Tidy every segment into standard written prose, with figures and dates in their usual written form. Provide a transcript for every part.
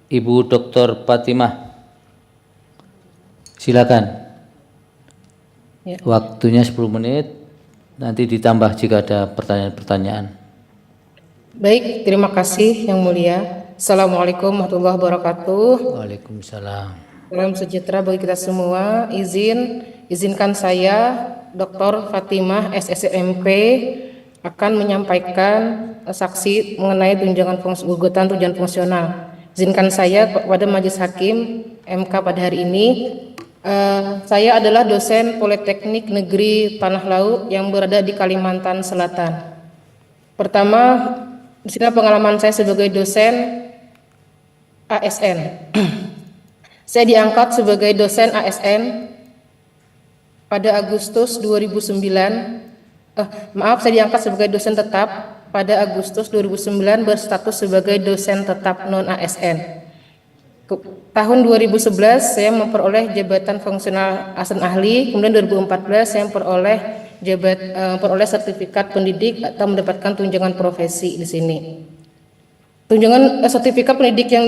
Ibu Dr. Fatimah, silakan. Ya. Waktunya 10 menit, nanti ditambah jika ada pertanyaan-pertanyaan. Baik, terima kasih Yang Mulia. Assalamualaikum warahmatullahi wabarakatuh. Waalaikumsalam. Salam sejahtera bagi kita semua. Izinkan saya, Dr. Fatimah SSMP, akan menyampaikan saksi mengenai gugatan tunjangan fungsional. Izinkan saya kepada Majelis Hakim MK pada hari ini. Saya adalah dosen Politeknik Negeri Tanah Laut yang berada di Kalimantan Selatan. Pertama, di sini pengalaman saya sebagai dosen ASN. Saya diangkat sebagai dosen ASN pada Agustus 2009. Saya diangkat sebagai dosen tetap pada Agustus 2009 berstatus sebagai dosen tetap non ASN. Tahun 2011 saya memperoleh jabatan fungsional ASN ahli, kemudian 2014 saya memperoleh sertifikat pendidik atau mendapatkan tunjangan profesi di sini. Tunjangan sertifikat pendidik yang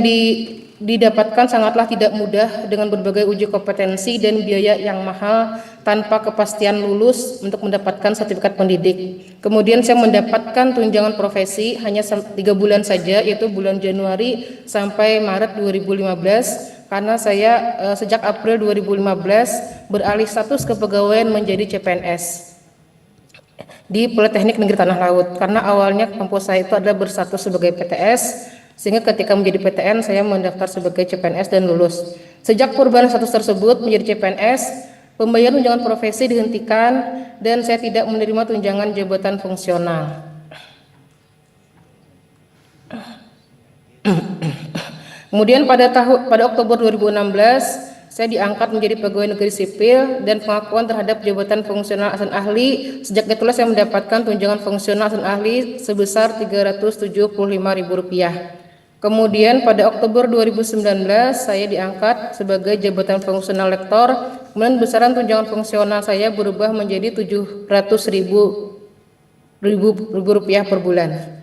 didapatkan sangatlah tidak mudah dengan berbagai uji kompetensi dan biaya yang mahal tanpa kepastian lulus untuk mendapatkan sertifikat pendidik. Kemudian saya mendapatkan tunjangan profesi hanya 3 bulan saja, yaitu bulan Januari sampai Maret 2015, karena saya sejak April 2015 beralih status kepegawaian menjadi CPNS di Politeknik Negeri Tanah Laut, karena awalnya kampus saya itu adalah berstatus sebagai PTS, sehingga ketika menjadi PTN saya mendaftar sebagai CPNS dan lulus. Sejak perubahan status tersebut menjadi CPNS, pembayaran tunjangan profesi dihentikan dan saya tidak menerima tunjangan jabatan fungsional. Kemudian pada Oktober 2016 saya diangkat menjadi pegawai negeri sipil dan pengakuan terhadap jabatan fungsional ASN ahli. Sejak itulah saya mendapatkan tunjangan fungsional ASN ahli sebesar Rp375.000. Kemudian pada Oktober 2019 saya diangkat sebagai jabatan fungsional lektor. Kemudian besaran tunjangan fungsional saya berubah menjadi Rp700.000 per bulan.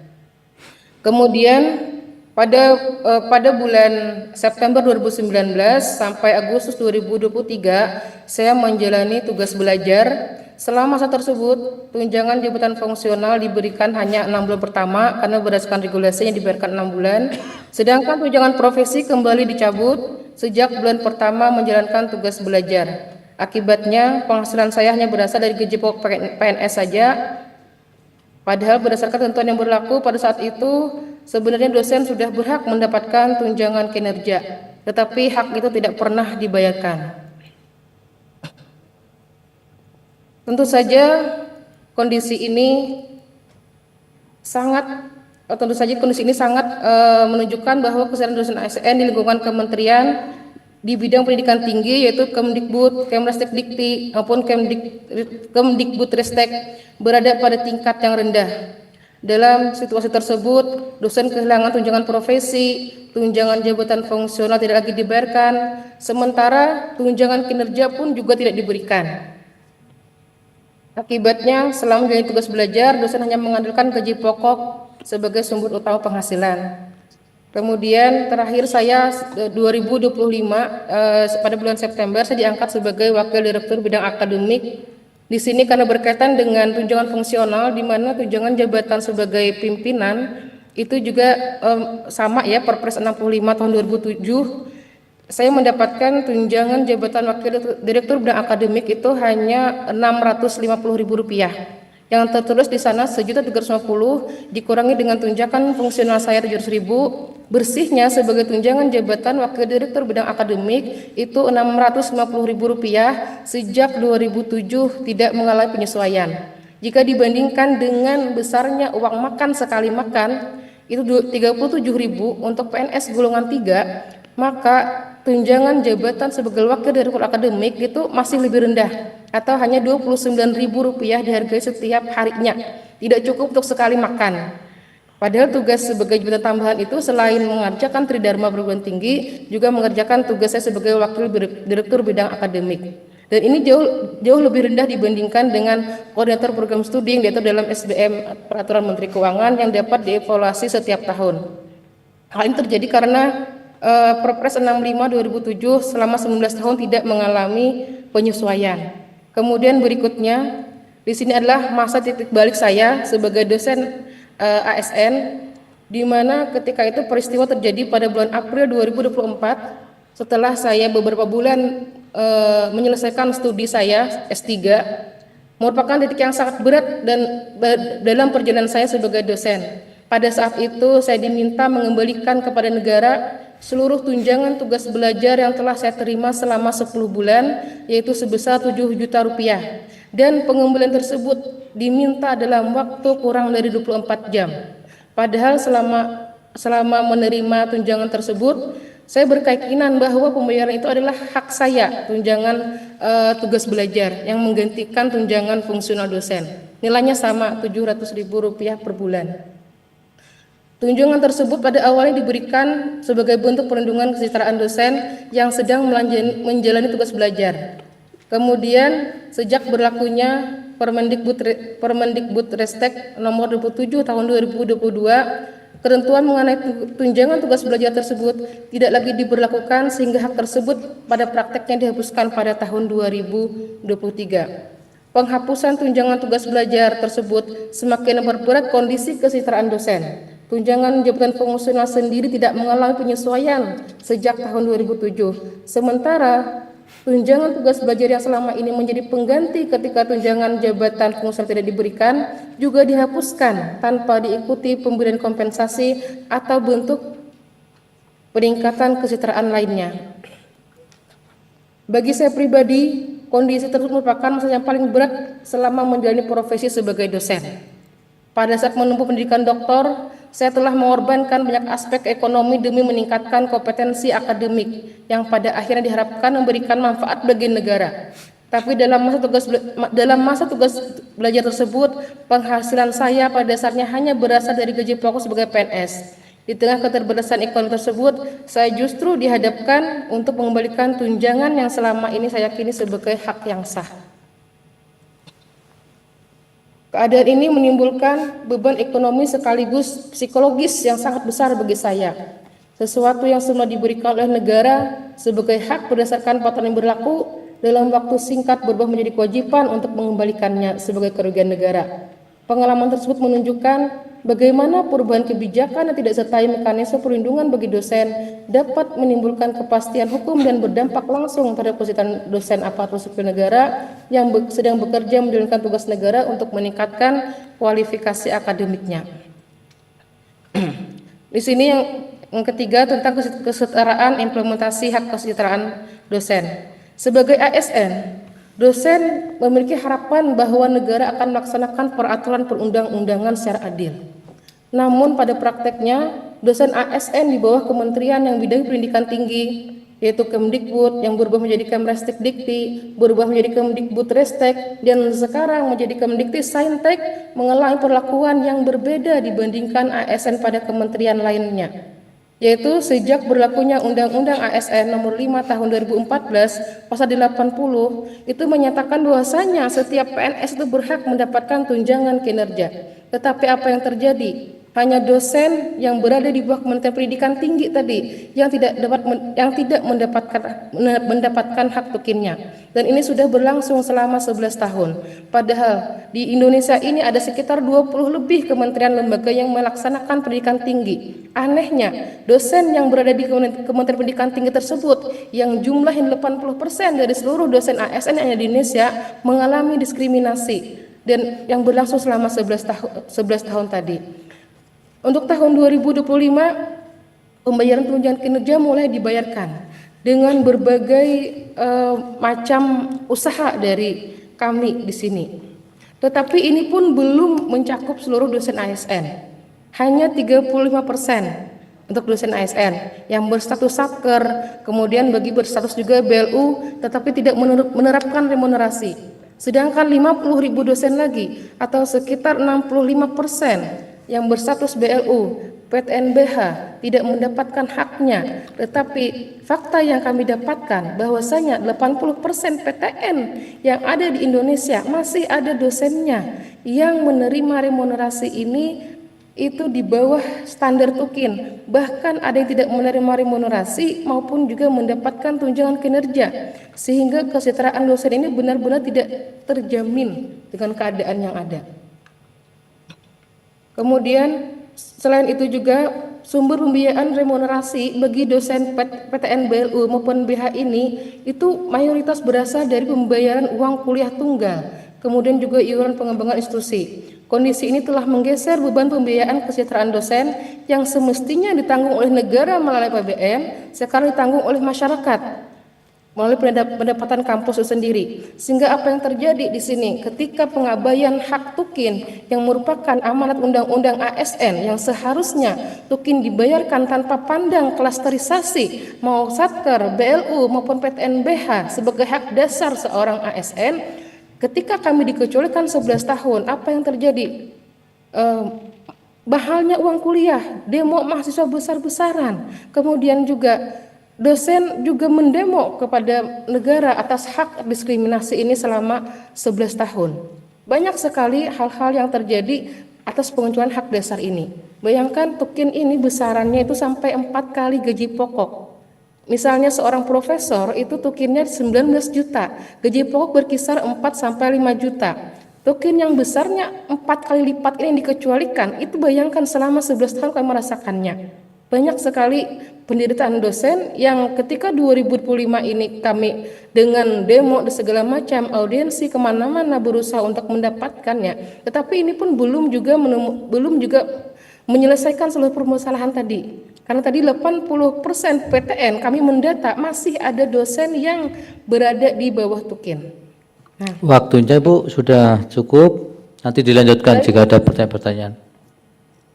Kemudian pada bulan September 2019 sampai Agustus 2023 saya menjalani tugas belajar. Selama masa tersebut tunjangan jabatan fungsional diberikan hanya 6 bulan pertama karena berdasarkan regulasi yang diberikan 6 bulan, sedangkan tunjangan profesi kembali dicabut sejak bulan pertama menjalankan tugas belajar. Akibatnya penghasilan saya hanya berasal dari gaji pokok PNS saja, padahal berdasarkan ketentuan yang berlaku pada saat itu sebenarnya dosen sudah berhak mendapatkan tunjangan kinerja, tetapi hak itu tidak pernah dibayarkan. Tentu saja kondisi ini sangat menunjukkan bahwa kesehatan dosen ASN di lingkungan kementerian di bidang pendidikan tinggi, yaitu Kemdikbud, Kemdikti maupun Kemdikbudristek berada pada tingkat yang rendah. Dalam situasi tersebut, dosen kehilangan tunjangan profesi, tunjangan jabatan fungsional tidak lagi dibayarkan, sementara tunjangan kinerja pun juga tidak diberikan. Akibatnya, selama menjalani tugas belajar, dosen hanya mengandalkan gaji pokok sebagai sumber utama penghasilan. Kemudian terakhir saya 2025 pada bulan September saya diangkat sebagai Wakil Direktur Bidang Akademik. Di sini karena berkaitan dengan tunjangan fungsional, di mana tunjangan jabatan sebagai pimpinan itu juga sama ya, Perpres 65 tahun 2007. Saya mendapatkan tunjangan jabatan Wakil Direktur Bidang Akademik itu hanya Rp650.000. Yang tertulis di sana Rp1.350.000 dikurangi dengan tunjangan fungsional saya Rp700.000, bersihnya sebagai tunjangan jabatan Wakil Direktur Bidang Akademik itu Rp650.000 sejak 2007 tidak mengalami penyesuaian. Jika dibandingkan dengan besarnya uang makan sekali makan itu Rp37.000 untuk PNS golongan 3, maka tunjangan jabatan sebagai Wakil Direktur Akademik itu masih lebih rendah atau hanya Rp29.000 dihargai setiap harinya, tidak cukup untuk sekali makan. Padahal tugas sebagai jabatan tambahan itu selain mengerjakan Tridharma perguruan tinggi, juga mengerjakan tugas saya sebagai Wakil Direktur Bidang Akademik. Dan ini jauh lebih rendah dibandingkan dengan koordinator program studi yang diatur dalam SBM Peraturan Menteri Keuangan yang dapat dievaluasi setiap tahun. Hal ini terjadi karena Perpres 65/2007 selama 19 tahun tidak mengalami penyesuaian. Kemudian berikutnya di sini adalah masa titik balik saya sebagai dosen ASN, di mana ketika itu peristiwa terjadi pada bulan April 2024 setelah saya beberapa bulan menyelesaikan studi saya S3, merupakan titik yang sangat berat dan dalam perjalanan saya sebagai dosen. Pada saat itu saya diminta mengembalikan kepada negara seluruh tunjangan tugas belajar yang telah saya terima selama 10 bulan, yaitu sebesar 7 juta rupiah. Dan pengembalian tersebut diminta dalam waktu kurang dari 24 jam. Padahal selama menerima tunjangan tersebut, saya berkeyakinan bahwa pembayaran itu adalah hak saya, tunjangan tugas belajar yang menggantikan tunjangan fungsional dosen. Nilainya sama, Rp700.000 per bulan. Tunjangan tersebut pada awalnya diberikan sebagai bentuk perlindungan kesejahteraan dosen yang sedang menjalani tugas belajar. Kemudian sejak berlakunya Permendikbudristek nomor 27 tahun 2022, ketentuan mengenai tunjangan tugas belajar tersebut tidak lagi diberlakukan sehingga hak tersebut pada prakteknya dihapuskan pada tahun 2023. Penghapusan tunjangan tugas belajar tersebut semakin memperberat kondisi kesejahteraan dosen. Tunjangan jabatan fungsional sendiri tidak mengalami penyesuaian sejak tahun 2007. Sementara tunjangan tugas belajar yang selama ini menjadi pengganti ketika tunjangan jabatan fungsional tidak diberikan juga dihapuskan tanpa diikuti pemberian kompensasi atau bentuk peningkatan kesejahteraan lainnya. Bagi saya pribadi, kondisi tersebut merupakan masalah yang paling berat selama menjalani profesi sebagai dosen. Pada saat menempuh pendidikan doktor, saya telah mengorbankan banyak aspek ekonomi demi meningkatkan kompetensi akademik yang pada akhirnya diharapkan memberikan manfaat bagi negara. Tapi dalam masa tugas belajar tersebut, penghasilan saya pada dasarnya hanya berasal dari gaji pokok sebagai PNS. Di tengah keterbatasan ekonomi tersebut, saya justru dihadapkan untuk mengembalikan tunjangan yang selama ini saya yakini sebagai hak yang sah. Keadaan ini menimbulkan beban ekonomi sekaligus psikologis yang sangat besar bagi saya. Sesuatu yang semula diberikan oleh negara sebagai hak berdasarkan peraturan yang berlaku dalam waktu singkat berubah menjadi kewajiban untuk mengembalikannya sebagai kerugian negara. Pengalaman tersebut menunjukkan bagaimana perubahan kebijakan yang tidak sertai mekanisme perlindungan bagi dosen dapat menimbulkan kepastian hukum dan berdampak langsung terhadap kesejahteraan dosen aparatur sipil negara yang sedang bekerja menjalankan tugas negara untuk meningkatkan kualifikasi akademiknya. Di sini yang ketiga tentang kesetaraan implementasi hak kesejahteraan dosen. Sebagai ASN, dosen memiliki harapan bahwa negara akan melaksanakan peraturan perundang-undangan secara adil. Namun pada prakteknya, dosen ASN di bawah kementerian yang bidang pendidikan tinggi, yaitu Kemdikbud yang berubah menjadi Kemrestikdikti, berubah menjadi Kemdikbudristek, dan sekarang menjadi Kemdikti-Saintek, mengalami perlakuan yang berbeda dibandingkan ASN pada kementerian lainnya. Yaitu sejak berlakunya Undang-Undang ASN nomor 5 tahun 2014 pasal 80 itu menyatakan bahwasanya setiap PNS itu berhak mendapatkan tunjangan kinerja. Tetapi apa yang terjadi? Hanya dosen yang berada di bawah Kementerian Pendidikan Tinggi tadi yang tidak mendapatkan hak tukinnya. Dan ini sudah berlangsung selama 11 tahun. Padahal di Indonesia ini ada sekitar 20 lebih kementerian lembaga yang melaksanakan pendidikan tinggi. Anehnya, dosen yang berada di Kementerian Pendidikan Tinggi tersebut yang jumlahnya 80% dari seluruh dosen ASN yang ada di Indonesia mengalami diskriminasi dan yang berlangsung selama 11 tahun tadi. Untuk tahun 2025, pembayaran tunjangan kinerja mulai dibayarkan dengan berbagai macam usaha dari kami di sini. Tetapi ini pun belum mencakup seluruh dosen ASN. Hanya 35% untuk dosen ASN yang berstatus satker, kemudian bagi berstatus juga BLU, tetapi tidak menerapkan remunerasi. Sedangkan 50.000 dosen lagi atau sekitar 65% yang berstatus BLU, PTNBH tidak mendapatkan haknya. Tetapi fakta yang kami dapatkan bahwasanya 80% PTN yang ada di Indonesia masih ada dosennya yang menerima remunerasi ini itu di bawah standar Tukin. Bahkan ada yang tidak menerima remunerasi maupun juga mendapatkan tunjangan kinerja, sehingga kesejahteraan dosen ini benar-benar tidak terjamin dengan keadaan yang ada. Kemudian selain itu juga sumber pembiayaan remunerasi bagi dosen PTN BLU maupun BH ini itu mayoritas berasal dari pembayaran uang kuliah tunggal, kemudian juga iuran pengembangan institusi. Kondisi ini telah menggeser beban pembiayaan kesejahteraan dosen yang semestinya ditanggung oleh negara melalui APBN, sekarang ditanggung oleh masyarakat melalui pendapatan kampus itu sendiri. Sehingga apa yang terjadi di sini ketika pengabaian hak Tukin yang merupakan amanat undang-undang ASN yang seharusnya Tukin dibayarkan tanpa pandang klasterisasi mau Satker, BLU maupun PTNBH sebagai hak dasar seorang ASN, ketika kami dikecualikan 11 tahun, apa yang terjadi? Mahalnya uang kuliah, demo mahasiswa besar-besaran, kemudian juga dosen juga mendemo kepada negara atas hak diskriminasi ini selama 11 tahun. Banyak sekali hal-hal yang terjadi atas pengecualian hak dasar ini. Bayangkan Tukin ini besarannya itu sampai 4 kali gaji pokok. Misalnya seorang profesor itu tukinnya 19 juta, gaji pokok berkisar 4 sampai 5 juta. Tukin yang besarnya 4 kali lipat ini yang dikecualikan, itu bayangkan selama 11 tahun kami merasakannya. Banyak sekali penderitaan dosen yang ketika 2025 ini kami dengan demo dan segala macam audiensi kemana-mana berusaha untuk mendapatkannya, tetapi ini pun belum juga menyelesaikan seluruh permasalahan tadi. Karena tadi 80% PTN kami mendata masih ada dosen yang berada di bawah Tukin. Nah, Waktunya Bu sudah cukup, nanti dilanjutkan jika ada pertanyaan-pertanyaan.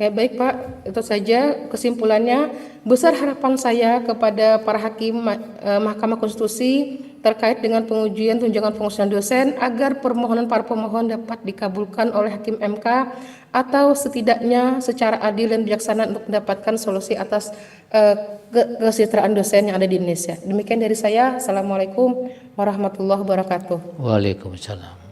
ya baik Pak, itu saja kesimpulannya. Besar harapan saya kepada para hakim Mahkamah Konstitusi terkait dengan pengujian tunjangan fungsional dosen agar permohonan para pemohon dapat dikabulkan oleh Hakim MK atau setidaknya secara adil dan bijaksana untuk mendapatkan solusi atas kesejahteraan dosen yang ada di Indonesia. Demikian dari saya. Assalamualaikum warahmatullahi wabarakatuh. Waalaikumsalam.